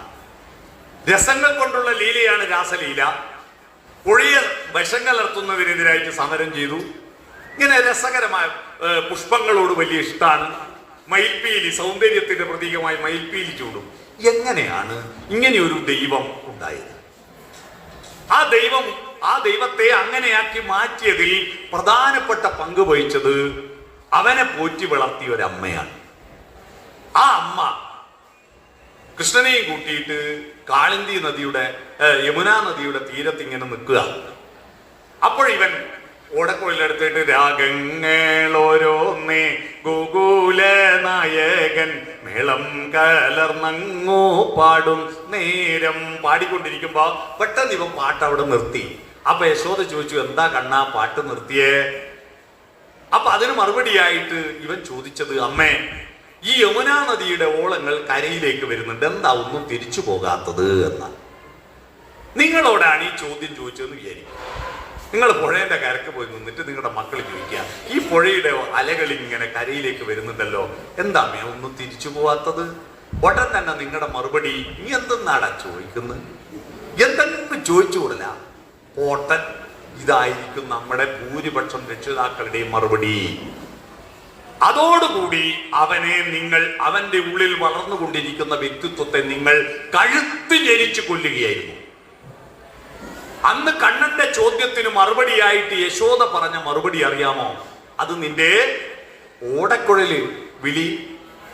Speaker 1: രസങ്ങൾ കൊണ്ടുള്ള ലീലയാണ് രാസലീല. പുഴയെ വിഷം കലർത്തുന്നതിനെതിരായിട്ട് സമരം ചെയ്തു. ഇങ്ങനെ രസകരമായ പുഷ്പങ്ങളോട് വലിയ ഇഷ്ടമാണ്. മയിൽപ്പീലി, സൗന്ദര്യത്തിന്റെ പ്രതീകമായി മയിൽപ്പീലി ചൂടും. എങ്ങനെയാണ് ഇങ്ങനെ ഒരു ദൈവം ഉണ്ടായത്? ആ ദൈവത്തെ അങ്ങനെയാക്കി മാറ്റിയതിൽ പ്രധാനപ്പെട്ട പങ്ക് വഹിച്ചത് അവനെ പോറ്റി വളർത്തിയ ഒരമ്മയാണ്. ആ അമ്മ കൃഷ്ണനെയും കൂട്ടിയിട്ട് കാളിന്തി നദിയുടെ യമുനാ നദിയുടെ തീരത്ത് ഇങ്ങനെ നിൽക്കുക. അപ്പോഴിവൻ ഓടക്കുഴലെടുത്തിട്ട് രാഗങ്ങളോരോന്നേ ഗോകുല നായകൻ മേളം കലർന്നങ്ങോ പാടും നേരം പാടിക്കൊണ്ടിരിക്കുമ്പോ പെട്ടെന്ന് ഇവൻ പാട്ട് അവിടെ നിർത്തി. അപ്പൊ യശോദ ചോദിച്ചു, എന്താ കണ്ണാ പാട്ട് നിർത്തിയേ? അപ്പൊ അതിന് മറുപടിയായിട്ട് ഇവൻ ചോദിച്ചത്, അമ്മേ, ഈ യമുനാ നദിയുടെ ഓളങ്ങൾ കരയിലേക്ക് വരുന്നുണ്ട്, എന്താ ഒന്നും തിരിച്ചു പോകാത്തത് എന്നാണ്. നിങ്ങളോടാണ് ഈ ചോദ്യം ചോദിച്ചതെന്ന് വിചാരിക്കും. നിങ്ങൾ പുഴയുടെ കരക്ക് പോയി നിന്നിട്ട് നിങ്ങളുടെ മക്കൾ ചോദിക്കുക, ഈ പുഴയുടെ അലകൾ ഇങ്ങനെ കരയിലേക്ക് വരുന്നുണ്ടല്ലോ, എന്താ അമ്മേ ഒന്നും തിരിച്ചു പോവാത്തത്? ഉടൻ തന്നെ നിങ്ങളുടെ മറുപടി, നീ എന്തെന്നാടാ ചോദിക്കുന്നത്? എന്തെങ്കിലും ചോദിച്ചു കൂടല പോട്ടൻ. ഇതായിരിക്കും നമ്മുടെ ഭൂരിപക്ഷം രക്ഷിതാക്കളുടെയും മറുപടി. അതോടുകൂടി അവന്റെ ഉള്ളിൽ വളർന്നുകൊണ്ടിരിക്കുന്ന വ്യക്തിത്വത്തെ നിങ്ങൾ കഴുത്ത് ജനിച്ചു കൊല്ലുകയായിരുന്നു. അന്ന് കണ്ണന്റെ ചോദ്യത്തിന് മറുപടിയായിട്ട് യശോദ പറഞ്ഞ മറുപടി അറിയാമോ? അത് നിന്റെ ഓടക്കുഴല് വിളി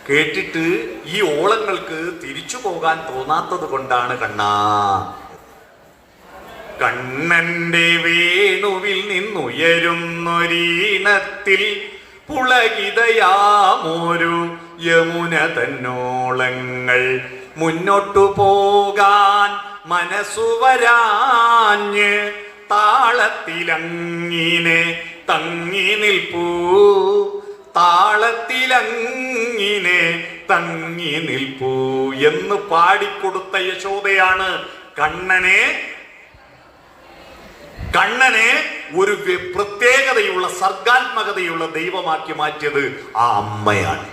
Speaker 1: കേട്ടിട്ട് ഈ ഓളങ്ങൾക്ക് തിരിച്ചു പോകാൻ തോന്നാത്തത് കൊണ്ടാണ് കണ്ണാ. കണ്ണന്റെ വേണുവിൽ നിന്നുയരുന്നൊരീണത്തിൽ പുളകിതയാമൊരു യമുന തന്നോളങ്ങൾ മുന്നോട്ടു പോകാൻ മനസ്സു വരാഞ്ഞ് താളത്തിലങ്ങിനെ തങ്ങി നിൽപ്പൂ, താളത്തിലങ്ങിനെ തങ്ങി നിൽപ്പൂ എന്ന് പാടിക്കൊടുത്ത യശോദയാണ് കണ്ണനെ ഒരു പ്രത്യേകതയുള്ള സർഗാത്മകതയുള്ള ദൈവമാക്കി മാറ്റിയത് ആ അമ്മയാണ്.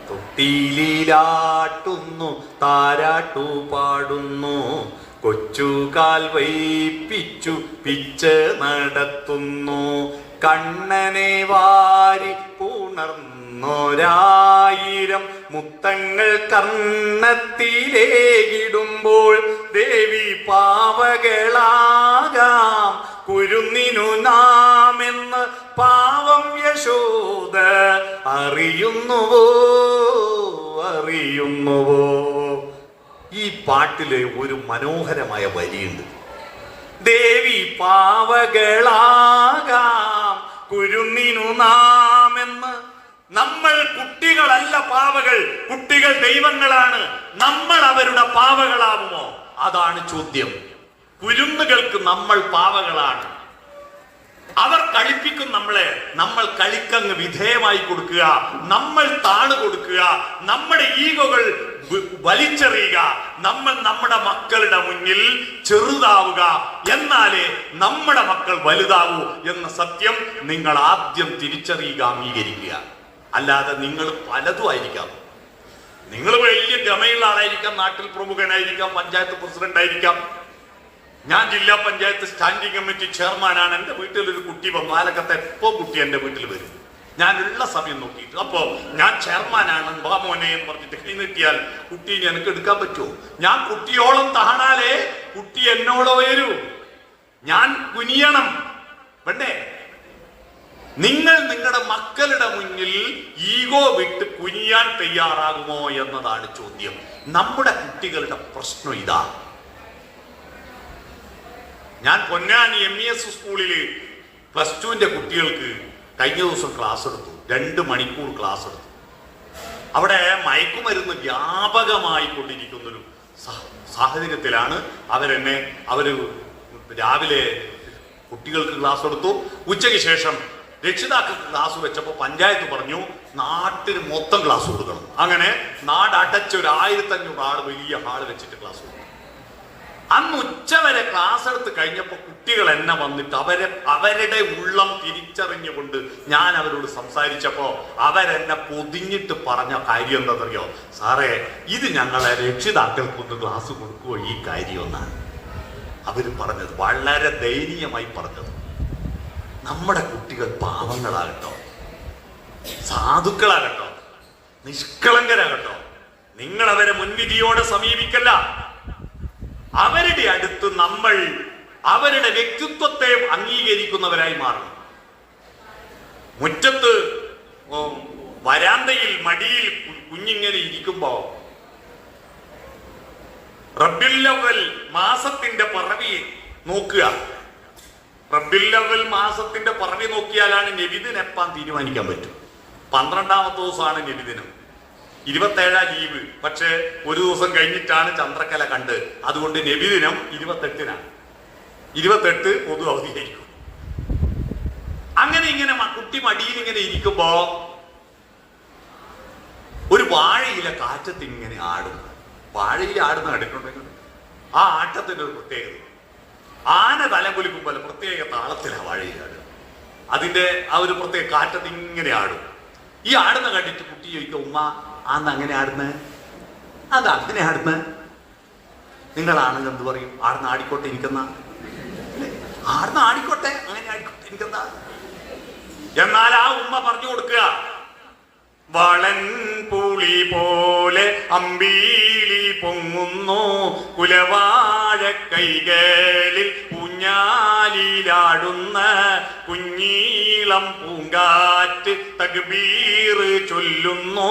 Speaker 1: തൊട്ടിയിലാട്ടുന്നു, താരാട്ടു പാടുന്നു, കൊച്ചുകാൽ വൈപ്പിച്ചു പിച്ച് നടത്തുന്നു, കണ്ണനെ വാരി പുണർന്നു ഒന്നോരായിരം മുത്തങ്ങൾ കർണത്തിലേകിടുമ്പോൾ ദേവി പാവകളാകാം കുരുന്നിനു നാമെന്ന് പാവം യശോദ അറിയുന്നുവോ അറിയുന്നുവോ. ഈ പാട്ടില് ഒരു മനോഹരമായ വരിയുണ്ട്. ദേവി പാവകളാകാം കുരുന്നിനു നാമെന്ന്. നമ്മൾ കുട്ടികളല്ല പാവകൾ, കുട്ടികൾ ദൈവങ്ങളാണ്. നമ്മൾ അവരുടെ പാവകളാവുമോ? അതാണ് ചോദ്യം. കുരുന്നുകൾക്ക് നമ്മൾ പാവകളാണ്. അവർ കളിപ്പിക്കും നമ്മളെ, നമ്മൾ കളിക്കങ്ങ് വിധേയമായി കൊടുക്കുക, നമ്മൾ താണു കൊടുക്കുക, നമ്മുടെ ഈഗോകൾ വലിച്ചെറിയുക, നമ്മൾ നമ്മുടെ മക്കളുടെ മുന്നിൽ ചെറുതാവുക. എന്നാലേ നമ്മുടെ മക്കൾ വലുതാവൂ എന്ന സത്യം നിങ്ങൾ ആദ്യം തിരിച്ചറിയുക, അംഗീകരിക്കുക. അല്ലാതെ നിങ്ങൾ പലതും ആയിരിക്കാം. നിങ്ങൾ വലിയ ഗമയുള്ള ആളായിരിക്കാം, നാട്ടിൽ പ്രമുഖനായിരിക്കാം, പഞ്ചായത്ത് പ്രസിഡന്റ് ആയിരിക്കാം. ഞാൻ ജില്ലാ പഞ്ചായത്ത് സ്റ്റാൻഡിംഗ് കമ്മിറ്റി ചെയർമാനാണ്. എൻ്റെ വീട്ടിലൊരു കുട്ടി വന്നു, ആലക്കത്തെ എപ്പോ കുട്ടി എൻ്റെ വീട്ടിൽ വരും, ഞാനുള്ള സമയം നോക്കിയിട്ട്. അപ്പോ ഞാൻ ചെയർമാനാണ്, മോനെ എന്ന് പറഞ്ഞിട്ട് കൈ നീട്ടിയാൽ കുട്ടി എനിക്ക് എടുക്കാൻ പറ്റുമോ? ഞാൻ കുട്ടിയോളം താണാലേ കുട്ടി എന്നോട് വരൂ. ഞാൻ കുനിയണം വേണ്ടേ? നിങ്ങൾ നിങ്ങളുടെ മക്കളുടെ മുന്നിൽ ഈഗോ വിട്ട് കുനിയാൻ തയ്യാറാകുമോ എന്നതാണ് ചോദ്യം. നമ്മുടെ കുട്ടികളുടെ പ്രശ്നം ഇതാ. ഞാൻ പൊന്നാനി MES സ്കൂളില് +2 കുട്ടികൾക്ക് കഴിഞ്ഞ ദിവസം ക്ലാസ് എടുത്തു. 2 മണിക്കൂർ ക്ലാസ് എടുത്തു. അവിടെ മയക്കുമരുന്ന് വ്യാപകമായി കൊണ്ടിരിക്കുന്നൊരു സാഹചര്യത്തിലാണ് അവര് രാവിലെ കുട്ടികൾക്ക് ക്ലാസ് എടുത്തു. ഉച്ചയ്ക്ക് ശേഷം രക്ഷിതാക്കൾക്ക് ക്ലാസ് വെച്ചപ്പോൾ പഞ്ചായത്ത് പറഞ്ഞു നാട്ടിൽ മൊത്തം ക്ലാസ് കൊടുക്കണം. അങ്ങനെ നാടടച്ച് ഒരു 1500 ആൾ വലിയ ഹാള് വെച്ചിട്ട് ക്ലാസ് കൊടുത്തു. അന്ന് ഉച്ചവരെ ക്ലാസ് എടുത്ത് കഴിഞ്ഞപ്പോൾ കുട്ടികൾ എന്നെ വന്നിട്ട് അവരുടെ ഉള്ളം തിരിച്ചറിഞ്ഞുകൊണ്ട് ഞാൻ അവരോട് സംസാരിച്ചപ്പോ അവരെന്നെ പൊതിഞ്ഞിട്ട് പറഞ്ഞ കാര്യം എന്താണെന്നറിയോ? സാറേ, ഇത് ഞങ്ങളെ രക്ഷിതാക്കൾക്കൊന്ന് ക്ലാസ് കൊടുക്കുവോ ഈ കാര്യം എന്നാണ് അവര് പറഞ്ഞത്. വളരെ ദയനീയമായി പറഞ്ഞത്. നമ്മുടെ കുട്ടികൾ പാവങ്ങളാകട്ടോ, സാധുക്കളാകട്ടോ, നിഷ്കളങ്കരാകട്ടോ, നിങ്ങൾ അവരെ മുൻവിധിയോടെ സമീപിക്കല്ല. അവരുടെ അടുത്ത് നമ്മൾ അവരുടെ വ്യക്തിത്വത്തെ അംഗീകരിക്കുന്നവരായി മാറണം. മുറ്റത്ത് വരാന്തയിൽ മടിയിൽ കുഞ്ഞിങ്ങനെ ഇരിക്കുമ്പോ റബ്ബിൽ അവ്വൽ മാസത്തിന്റെ പിറവി നോക്കുക. റബ്ബിൽ അവ്വൽ മാസത്തിന്റെ പിറവി നോക്കിയാലാണ് നബിദിനം എപ്പാൻ തീരുമാനിക്കാൻ പറ്റും. 12ാമത്തെ ദിവസമാണ് നബിദിനം. 27 ലീവ്. പക്ഷെ ഒരു ദിവസം കഴിഞ്ഞിട്ടാണ് ചന്ദ്രക്കല കണ്ട്. അതുകൊണ്ട് നബിദിനം 28-നാണ്. 28 പൊതു അവധിയായിരിക്കും. അങ്ങനെ ഇങ്ങനെ കുട്ടി മടിയിൽ ഇങ്ങനെ ഇരിക്കുമ്പോ ഒരു വാഴയില കാറ്റത്ത് ഇങ്ങനെ ആടും. വാഴയില ആടുന്ന കണ്ടിട്ടുണ്ടെങ്കിൽ ആ ആട്ടത്തിന്റെ ഒരു പ്രത്യേകത. ആന തലം കുലിക്കുമ്പോൾ പ്രത്യേക താളത്തിലാണ് വാഴയില ആടുക. അതിന്റെ ആ ഒരു പ്രത്യേക കാറ്റത്ത് ഇങ്ങനെ ആടും. ഈ ആടുന്ന കണ്ടിട്ട് കുട്ടി ചോദിക്കും, ഉമ്മ അന്ന് അങ്ങനെ ആടുന്നത്, അതങ്ങനെ ആടുന്നത്. നിങ്ങളാണെങ്കിൽ എന്ത് പറയും? ആടുന്ന ആടിക്കോട്ടെ എനിക്കെന്നാ, ആടുന്ന ആടിക്കോട്ടെ, അങ്ങനെ ആടിക്കോട്ടെ എനിക്കെന്താ. എന്നാൽ ആ ഉമ്മ പറഞ്ഞു കൊടുക്കുക, വളൻ പുളി പോലെ അമ്പീലി പൊങ്ങുന്നു കുലവാഴ കൈകളിൽ ഊഞ്ഞാലിലാടുന്ന കുഞ്ഞീളം പൂങ്കാറ്റ് തക്ബീർ ചൊല്ലുന്നു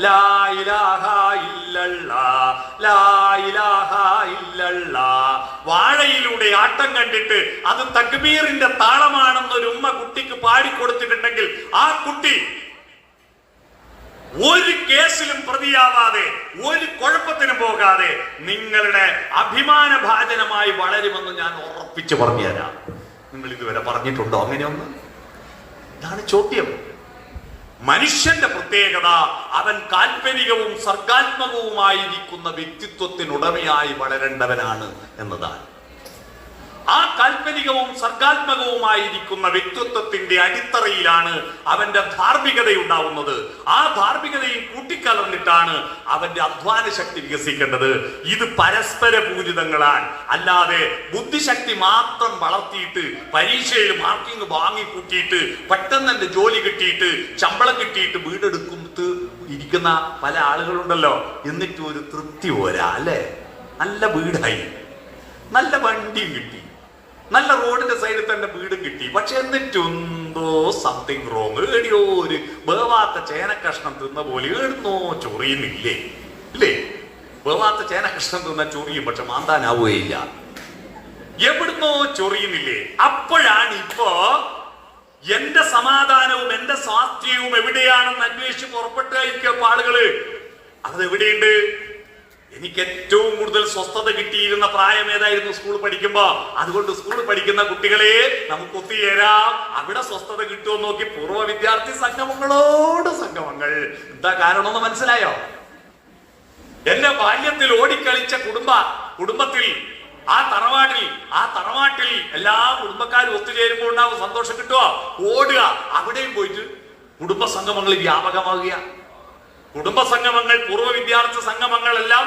Speaker 1: ലാ ഇലാഹ ഇല്ലല്ലാഹ് ലാ ഇലാഹ ഇല്ലല്ലാഹ്. വാഴയിലൂടെ ആട്ടം കണ്ടിട്ട് അത് തക്ബീറിന്റെ താളമാണെന്നൊരു ഉമ്മ കുട്ടിക്ക് പാടിക്കൊടുത്തിട്ടുണ്ടെങ്കിൽ ആ കുട്ടി ഒരു കേസിലും പ്രതിയാവാതെ, ഒരു കുഴപ്പത്തിനും പോകാതെ നിങ്ങളുടെ അഭിമാനഭാജനമായി വളരുമെന്ന് ഞാൻ ഉറപ്പിച്ചു പറഞ്ഞു തരാം. നിങ്ങൾ ഇതുവരെ പറഞ്ഞിട്ടുണ്ടോ അങ്ങനെയൊന്ന്? ഇതാണ് ചോദ്യം. മനുഷ്യന്റെ പ്രത്യേകത അവൻ കാൽപ്പനികവും സർഗാത്മകവുമായിരിക്കുന്ന വ്യക്തിത്വത്തിനുടമയായി വളരേണ്ടവനാണ് എന്നതാണ്. ആ കാൽപ്പനികവും സർഗാത്മകവുമായിരിക്കുന്ന വ്യക്തിത്വത്തിന്റെ അടിത്തറയിലാണ് അവന്റെ ധാർമ്മികത ഉണ്ടാവുന്നത്. ആ ധാർമ്മികതയും കൂട്ടിക്കലർന്നിട്ടാണ് അവന്റെ അധ്വാന ശക്തി വികസിക്കേണ്ടത്. ഇത് പരസ്പര പൂരിതങ്ങളാണ്. അല്ലാതെ ബുദ്ധിശക്തി മാത്രം വളർത്തിയിട്ട് പരീക്ഷയിൽ മാർക്കിംഗ് വാങ്ങി കൂട്ടിയിട്ട് പെട്ടെന്ന് എന്റെ ജോലി കിട്ടിയിട്ട് ശമ്പളം കിട്ടിയിട്ട് വീടെടുക്കുന്നത് ഇരിക്കുന്ന പല ആളുകളുണ്ടല്ലോ. എന്നിട്ടും ഒരു തൃപ്തി പോരാ അല്ലേ? നല്ല വീടായി, നല്ല വണ്ടിയും കിട്ടി, നല്ല റോഡിന്റെ സൈഡിൽ തന്നെ വീടും കിട്ടി. പക്ഷെ എന്നിട്ടെന്തോ സംതിങ് റോങ്. ഏടിയോ ഒരു വേവാത്ത ചേനക്കഷ്ണം തിന്ന പോലെ ഏടുന്നോ ചൊറിയുന്നില്ലേ? ഇല്ലേ? വേവാത്ത ചേനക്കഷ്ണം തിന്ന ചൊറിയും, പക്ഷെ മാന്താനാവുകയില്ല. എവിടുന്നോ ചൊറിയുന്നില്ലേ? അപ്പോഴാണ് ഇപ്പോ എന്റെ സമാധാനവും എന്റെ സ്വാസ്ഥ്യവും എവിടെയാണെന്ന് അന്വേഷിച്ച് പുറപ്പെട്ടായിരിക്കും ആളുകള്. അതെവിടെയുണ്ട്? എനിക്ക് ഏറ്റവും കൂടുതൽ സ്വസ്ഥത കിട്ടിയിരുന്ന പ്രായം ഏതായിരുന്നു? സ്കൂൾ പഠിക്കുമ്പോ. അതുകൊണ്ട് സ്കൂൾ പഠിക്കുന്ന കുട്ടികളെ നമുക്ക് ഒത്തുചേരാം. അവിടെ സ്വസ്ഥത കിട്ടുമോ നോക്കി പൂർവ്വ വിദ്യാർത്ഥി സംഗമങ്ങളോട് സംഗമങ്ങൾ. എന്താ കാരണമെന്ന് മനസ്സിലായോ? എന്റെ ബാല്യത്തിൽ ഓടിക്കളിച്ച കുടുംബത്തിൽ ആ തറവാട്ടിൽ എല്ലാ കുടുംബക്കാരും ഒത്തുചേരുമ്പോൾ ഉണ്ടാവും സന്തോഷം. കിട്ടുമോ? ഓടുക. അവിടെയും പോയിട്ട് കുടുംബ സംഗമങ്ങൾ വ്യാപകമാകുക. കുടുംബ സംഗമങ്ങൾ, പൂർവ്വ വിദ്യാർത്ഥി സംഗമങ്ങളെല്ലാം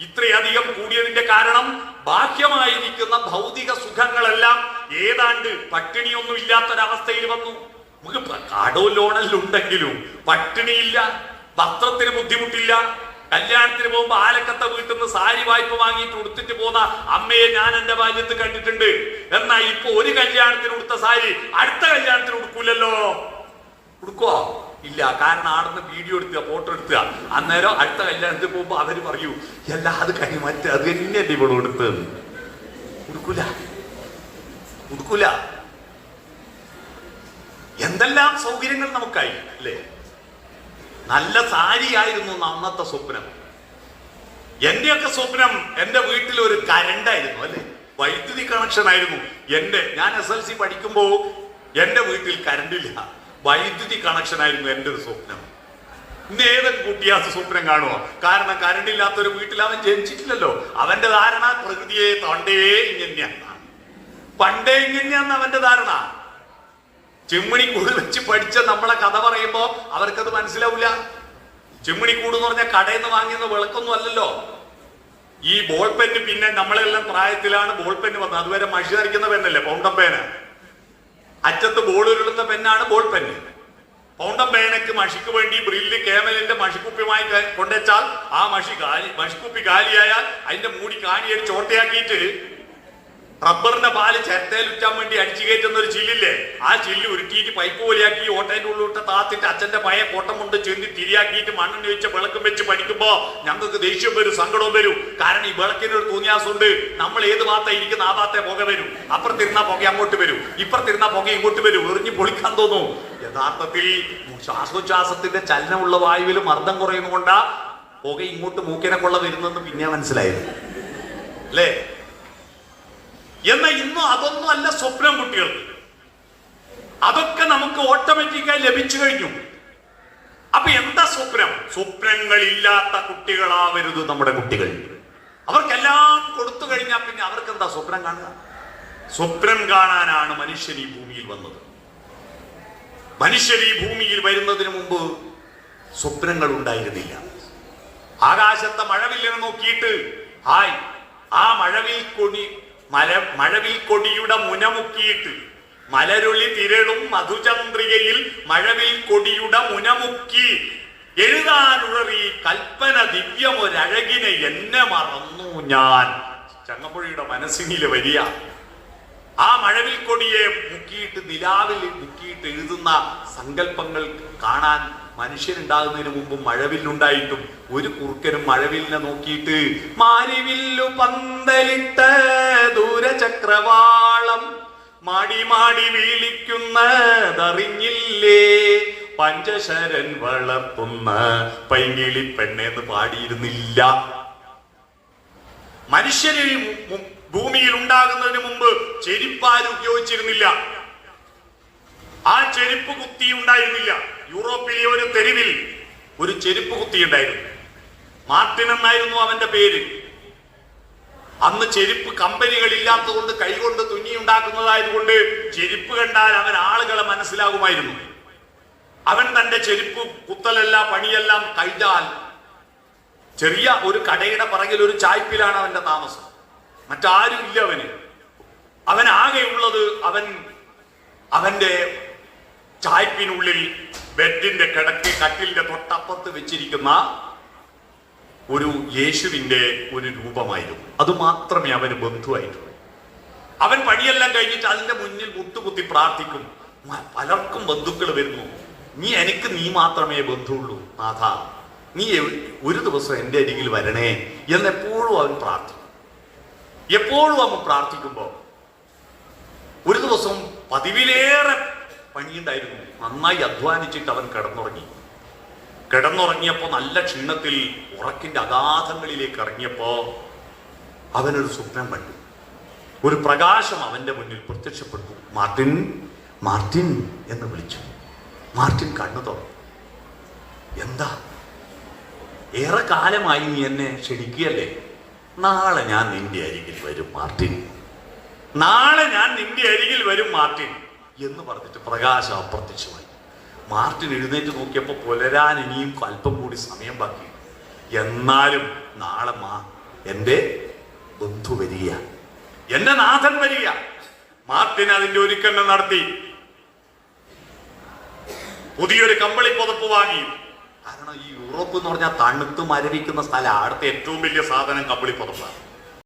Speaker 1: ഇത്രയധികം കൂടിയതിന്റെ കാരണം ബാഹ്യമായിരിക്കുന്ന ഭൗതിക സുഖങ്ങളെല്ലാം ഏതാണ്ട് പട്ടിണിയൊന്നും ഇല്ലാത്തൊരവസ്ഥയിൽ വന്നു. നമുക്ക് കാടോ ലോണല്ലുണ്ടെങ്കിലും പട്ടിണിയില്ല, വസ്ത്രത്തിന് ബുദ്ധിമുട്ടില്ല. കല്യാണത്തിന് പോകുമ്പോ ആലക്കത്തെ വീട്ടിൽ നിന്ന് സാരി വായ്പ വാങ്ങിയിട്ട് ഉടുത്തിട്ട് പോകുന്ന അമ്മയെ ഞാൻ എന്റെ ബാല്യത്ത് കണ്ടിട്ടുണ്ട്. എന്നാൽ ഇപ്പൊ ഒരു കല്യാണത്തിന് ഉടുത്ത സാരി അടുത്ത കല്യാണത്തിന് ഉടുക്കൂലല്ലോ. ഉടുക്കുവോ? ഇല്ല. കാരണം ആടുന്ന് വീഡിയോ എടുക്കുക, ഫോട്ടോ എടുക്കുക. അന്നേരം അടുത്ത കല്യാണത്തിൽ പോകുമ്പോ അവര് പറയൂ, എല്ലാ അത് കഴിഞ്ഞ് മറ്റേ അത് തന്നെയല്ലേ ഇവിടെ എടുത്തത്. ഉടുക്കൂല. എന്തെല്ലാം സൗകര്യങ്ങൾ നമുക്കായി അല്ലേ? നല്ല സാരിയായിരുന്നു അന്നത്തെ സ്വപ്നം. എന്റെയൊക്കെ സ്വപ്നം എന്റെ വീട്ടിൽ ഒരു കരണ്ടായിരുന്നു അല്ലെ, വൈദ്യുതി കണക്ഷൻ ആയിരുന്നു. ഞാൻ SLC പഠിക്കുമ്പോ എന്റെ വീട്ടിൽ കരണ്ടില്ല, വൈദ്യുതി കണക്ഷൻ ആയിരുന്നു എന്റെ ഒരു സ്വപ്നം. ഇന്ന് ഏതൊക്കെ കുട്ടിയാസ് സ്വപ്നം കാണുമോ? കാരണം കരണ്ടില്ലാത്തൊരു വീട്ടിൽ അവൻ ജനിച്ചിട്ടില്ലല്ലോ. അവന്റെ ധാരണ പ്രകൃതിയെ പണ്ടേ ഇങ്ങനെയാന്ന് അവന്റെ ധാരണ. ചിമ്മിണിക്കൂട് വെച്ച് പഠിച്ച നമ്മളെ കഥ പറയുമ്പോ അവർക്കത് മനസ്സിലാവില്ല. ചിമ്മിണിക്കൂട് എന്ന് പറഞ്ഞാൽ കടയിൽ നിന്ന് വാങ്ങിയെന്ന് വിളക്കൊന്നും അല്ലല്ലോ. ഈ ബോൾ പെന്ന് പിന്നെ നമ്മളെല്ലാം പ്രായത്തിലാണ് ബോൾ പെന്ന് വന്നത്. അതുവരെ മഷി ധരിക്കുന്ന പെന്നല്ലേ പൗണ്ടം പേന. അറ്റത്ത് ബോൾ ഉരുളുന്ന പെന്നാണ് ബോൾ പെന്ന്. പൗണ്ടം പേനക്ക് മഷിക്ക് വേണ്ടി ബ്രില്ല് കേമലിന്റെ മഷിക്കുപ്പിയുമായി കൊണ്ടുവച്ചാൽ ആ മഷിക്കുപ്പി കാലിയായാൽ അതിന്റെ മൂടി കാണിയൊരു ചോട്ടയാക്കിയിട്ട് റബ്ബറിന്റെ പാല് ചിരട്ടയിൽ ഉറ്റാൻ വേണ്ടി അടിച്ചു കയറ്റുന്ന ഒരു ചില്ലില്ലേ, ആ ചില്ല് ഉരുട്ടിയിട്ട് പൈപ്പ് പോലെയാക്കി ഓട്ടേന്റെ ഉള്ളിട്ട് താത്തിട്ട് അച്ഛന്റെ പഴയ കോട്ടം കൊണ്ട് ചെന്നി തിരിയാക്കിയിട്ട് മണ്ണെണ്ണ വെച്ച് വിളക്കും വെച്ച് പഠിക്കുമ്പോ ഞങ്ങൾക്ക് ദേഷ്യം വരും, സങ്കടവും വരും. കാരണം ഈ വിളക്കിനൊരു തോന്നിയാസുണ്ട്. നമ്മൾ ഏത് ഭാഗത്ത ഇരിക്കുന്ന ആ ഭാഗത്തെ പുക വരും. അപ്പുറത്തിരുന്ന പുക അങ്ങോട്ട് വരും, ഇപ്പുറത്തിരുന്ന പുക ഇങ്ങോട്ട് വരും. എറിഞ്ഞ് പൊളിക്കാൻ തോന്നും. യഥാർത്ഥത്തിൽ ശ്വാസോച്ഛ്വാസത്തിന്റെ ചലനമുള്ള വായുവിൽ മർദ്ദം കുറയുന്നതുകൊണ്ടാ പുക ഇങ്ങോട്ട് മൂക്കിനെ കൊള്ള വരുന്നെന്ന് പിന്നെ മനസ്സിലായിരുന്നു അല്ലേ? എന്നാൽ ഇന്നും അതൊന്നും അല്ല സ്വപ്നം കുട്ടികൾക്ക്. അതൊക്കെ നമുക്ക് ഓട്ടോമാറ്റിക്കായി ലഭിച്ചു കഴിഞ്ഞു. അപ്പൊ എന്താ സ്വപ്നം? സ്വപ്നങ്ങളില്ലാത്ത കുട്ടികളാവരുത് നമ്മുടെ കുട്ടികൾ. അവർക്കെല്ലാം കൊടുത്തു കഴിഞ്ഞാൽ പിന്നെ അവർക്ക് എന്താ സ്വപ്നം കാണുക? സ്വപ്നം കാണാനാണ് മനുഷ്യൻ ഈ ഭൂമിയിൽ വന്നത്. മനുഷ്യൻ ഈ ഭൂമിയിൽ വരുന്നതിന് മുമ്പ് സ്വപ്നങ്ങൾ ഉണ്ടായിരുന്നില്ല. ആകാശത്തെ മഴവില്ലിനെ നോക്കിയിട്ട് ഹായ് ആ മഴവിൽ കൊടിയുടെ മുനമുക്കിയിട്ട് മലരൊളി തിരളും മധുചന്ദ്രികയിൽ മഴവിൽ കൊടിയുടെ മുനമുക്കി എഴുതാനുഴറി കൽപ്പന ദിവ്യമൊരഴകിനെ എന്നെ മറന്നു ഞാൻ. ചങ്ങമ്പുഴയുടെ മനസ്സിനിലെ വരിക. ആ മഴവിൽ കൊടിയെ മുക്കിയിട്ട് നിലാവിൽ മുക്കിയിട്ട് എഴുതുന്ന സങ്കല്പങ്ങൾ കാണാൻ മനുഷ്യനുണ്ടാകുന്നതിന് മുമ്പ് മഴവില്ലുണ്ടായിട്ടും ഒരു കുറുക്കനും മഴവില്ലിനെ നോക്കിയിട്ട് മാരിവില്ലു പന്തലിട്ട ദൂരചക്രവാളം മാടി മാടി വീളിക്കുന്നതറിഞ്ഞില്ലേ പഞ്ചശരൻ വളർത്തുന്ന പൈങ്കിളി പെണ്ണെന്ന് പാടിയിരുന്നില്ല. മനുഷ്യരിൽ ഭൂമിയിൽ ഉണ്ടാകുന്നതിന് മുമ്പ് ചെരുപ്പാരും ഉപയോഗിച്ചിരുന്നില്ല. ആ ചെരുപ്പ് കുത്തി ഉണ്ടായിരുന്നില്ല. യൂറോപ്പിലെ ഒരു തെരുവിൽ ഒരു ചെരുപ്പ് കുത്തി ഉണ്ടായിരുന്നു. മാർട്ടിൻ എന്നായിരുന്നു അവന്റെ പേര്. അന്ന് ചെരുപ്പ് കമ്പനികൾ ഇല്ലാത്തതുകൊണ്ട് കൈകൊണ്ട് തുന്നിയുണ്ടാക്കുന്നതായതുകൊണ്ട് ചെരുപ്പ് കണ്ടാൽ അവൻ ആളുകളെ മനസ്സിലാകുമായിരുന്നു. അവൻ തന്റെ ചെരുപ്പ് കുത്തലല്ല പണിയെല്ലാം കഴിഞ്ഞാൽ ചെറിയ ഒരു കടയുടെ പിറകിൽ ഒരു ചായ്പിലാണ് അവന്റെ താമസം. മറ്റാരും ഇല്ല അവൻ ആകെയുള്ളത് അവന്റെ ചായ്പിനുള്ളിൽ ബെഡിന്റെ കട്ടിലിന്റെ തൊട്ടപ്പുറത്ത് വെച്ചിരിക്കുന്ന ഒരു യേശുവിന്റെ ഒരു രൂപമായിരുന്നു. അത് മാത്രമേ അവന് ബന്ധുവായിട്ടുള്ളൂ. അവൻ പണിയെല്ലാം കഴിഞ്ഞിട്ട് അതിന്റെ മുന്നിൽ മുട്ടുകുത്തി പ്രാർത്ഥിക്കും. പലർക്കും ബന്ധുക്കൾ വരുന്നു, നീ മാത്രമേ ബന്ധുവുള്ളൂ നാഥ, നീ ഒരു ദിവസം എൻ്റെ അരികിൽ വരണേ എന്നെപ്പോഴും അവൻ പ്രാർത്ഥിക്കും. എപ്പോഴും അവൻ പ്രാർത്ഥിക്കുമ്പോൾ ഒരു ദിവസം പതിവിലേറെ പണിയുണ്ടായിരുന്നു. നന്നായി അധ്വാനിച്ചിട്ട് അവൻ കിടന്നുറങ്ങിയപ്പോ നല്ല ക്ഷീണത്തിൽ ഉറക്കിന്റെ അഗാധങ്ങളിലേക്ക് ഇറങ്ങിയപ്പോ അവനൊരു സ്വപ്നം കണ്ടു. ഒരു പ്രകാശം അവന്റെ മുന്നിൽ പ്രത്യക്ഷപ്പെട്ടു. മാർട്ടിൻ, മാർട്ടിൻ എന്ന് വിളിച്ചു. മാർട്ടിൻ കണ്ണു തുറന്നു. എന്താ? ഏറെ കാലമായി നീ എന്നെ ക്ഷണിക്കുകയല്ലേ? നാളെ ഞാൻ നിന്റെ അരികിൽ വരും മാർട്ടിൻ, നാളെ ഞാൻ നിന്റെ അരികിൽ വരും മാർട്ടിൻ എന്ന് പറഞ്ഞിട്ട് പ്രകാശം അപ്രത്യക്ഷമായി. മാർട്ടിൻ എഴുന്നേറ്റ് നോക്കിയപ്പോൾ പുലരാൻ ഇനിയും അല്പം കൂടി സമയം ബാക്കി. എന്നാലും നാളെ എൻ്റെ ബന്ധു വരിക, എന്റെ നാഥൻ വരിക. മാർട്ടിൻ അതിന്റെ ഒരുക്കങ്ങൾ നടത്തി. പുതിയൊരു കമ്പിളി പുതപ്പ് വാങ്ങി. കാരണം ഈ യൂറോപ്പ് എന്ന് പറഞ്ഞാൽ തണുത്ത് മരവിക്കുന്ന സ്ഥലം. അവിടുത്തെ ഏറ്റവും വലിയ സാധനം കമ്പിളി പുതപ്പാണ്.